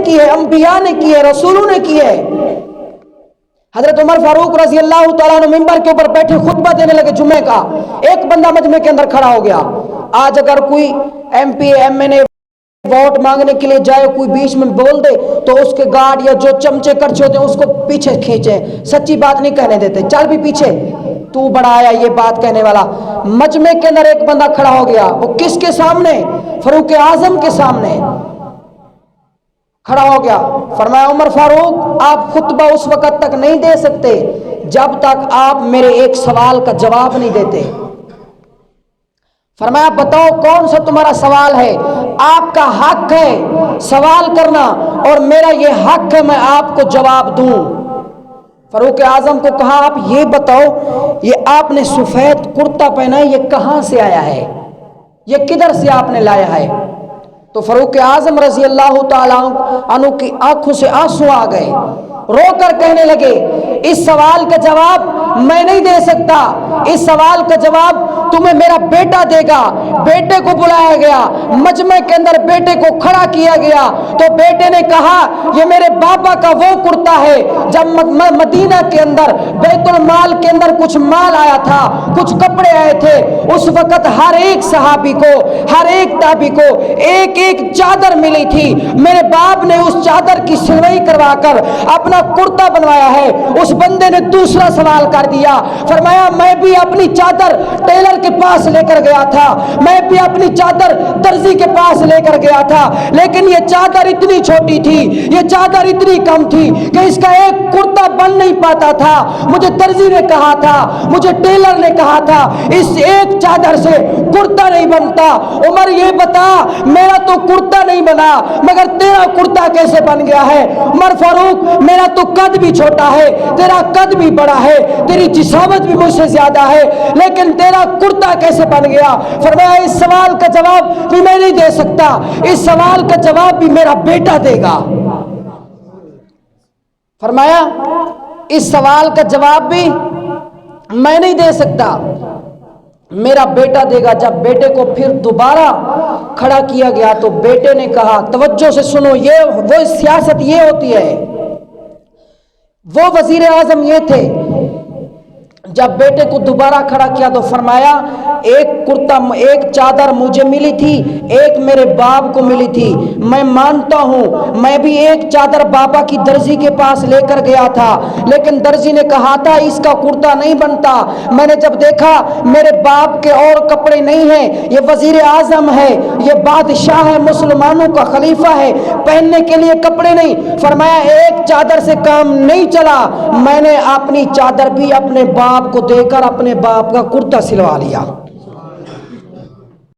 کی ہے, انبیاء نے کی ہے, رسولوں نے کی ہے. حضرت عمر فاروق رضی اللہ تعالیٰ عنہ منبر کے اوپر بیٹھے خطبہ دینے لگے جمعے کا. ایک بندہ مجمع کے اندر کھڑا ہو گیا. آج اگر کوئی ایم پی ایم این اے ووٹ مانگنے کے لیے جائے, کوئی بیچ میں بول دے تو اس کے گارڈ یا جو چمچے کرچے ہوتے ہیں اس کو پیچھے کھینچیں, سچی بات نہیں کہنے دیتے, چل بھی پیچھے, تو بڑا آیا یہ بات کہنے والا. مجمع کے اندر ایک بندہ کھڑا ہو گیا, وہ کس کے سامنے؟ فاروق اعظم کے سامنے کھڑا ہو گیا. فرمایا عمر فاروق آپ خطبہ اس وقت تک نہیں دے سکتے جب تک آپ میرے ایک سوال کا جواب نہیں دیتے. فرمایا بتاؤ کون سا تمہارا سوال ہے؟ آپ کا حق ہے سوال کرنا اور میرا یہ حق ہے میں آپ کو جواب دوں. فاروق اعظم کو کہا آپ یہ بتاؤ, یہ آپ نے سفید کرتا پہنا ہے, یہ کہاں سے آیا ہے, یہ کدھر سے آپ نے لایا ہے؟ تو فاروق اعظم رضی اللہ تعالیٰ عنہ کی آنکھوں سے آنسو آ گئے, رو کر کہنے لگے اس سوال کا جواب میں نہیں دے سکتا, اس سوال کا جواب تمہیں میرا بیٹا دے گا. بیٹے کو بلایا گیا, مجمع کے اندر بیٹے کو کھڑا کیا گیا تو بیٹے نے کہا یہ میرے بابا کا وہ کرتا ہے جب مدینہ کے اندر بیت المال کے اندر کچھ مال آیا تھا, کچھ کپڑے آئے تھے, اس وقت ہر ایک صحابی کو, ہر ایک تابعی کو ایک ایک چادر ملی تھی. میرے باپ نے اس چادر کی سلوائی کروا کر اپنا کرتا بنوایا ہے. اس بندے نے دوسرا سوال کر دیا, فرمایا میں بھی اپنی چادر ٹیلر کے پاس لے کر گیا تھا, میں بھی اپنی چادر درزی کے پاس لے کر گیا تھا, لیکن یہ چادر اتنی چھوٹی تھی, یہ چادر اتنی کم تھی کہ اس کا ایک کرتا بن نہیں پاتا تھا. مجھے درزی نے کہا تھا, مجھے ٹیلر نے کہا تھا اس ایک چادر سے کرتا نہیں بنتا. عمر یہ بتا میرا تو کرتا نہیں بنا مگر تیرا کرتا کیسے بن گیا ہے؟ عمر فاروق میرا تو قد بھی چھوٹا ہے, تیرا قد بھی بڑا ہے, تیری جسامت بھی مجھ سے زیادہ ہے, لیکن تیرا کرتا کیسے بن گیا؟ فرمایا اس سوال کا جواب بھی میں نہیں دے سکتا, اس سوال کا جواب بھی میرا بیٹا دے گا. فرمایا اس سوال کا جواب بھی میں نہیں دے سکتا, میرا بیٹا دے گا. جب بیٹے کو پھر دوبارہ کھڑا کیا گیا تو بیٹے نے کہا, توجہ سے سنو, یہ وہ سیاست یہ ہوتی ہے, وہ وزیر اعظم یہ تھے. جب بیٹے کو دوبارہ کھڑا کیا تو فرمایا ایک کرتا, ایک چادر مجھے ملی تھی, ایک میرے باپ کو ملی تھی, میں مانتا ہوں میں بھی ایک چادر بابا کی درزی کے پاس لے کر گیا تھا, لیکن درزی نے کہا تھا اس کا کرتا نہیں بنتا. میں نے جب دیکھا میرے باپ کے اور کپڑے نہیں ہیں, یہ وزیر اعظم ہے, یہ بادشاہ ہے, مسلمانوں کا خلیفہ ہے, پہننے کے لیے کپڑے نہیں. فرمایا ایک چادر سے کام نہیں چلا, میں نے اپنی چادر بھی اپنے باپ کو دے کر اپنے باپ کا کرتا سلوا لیا.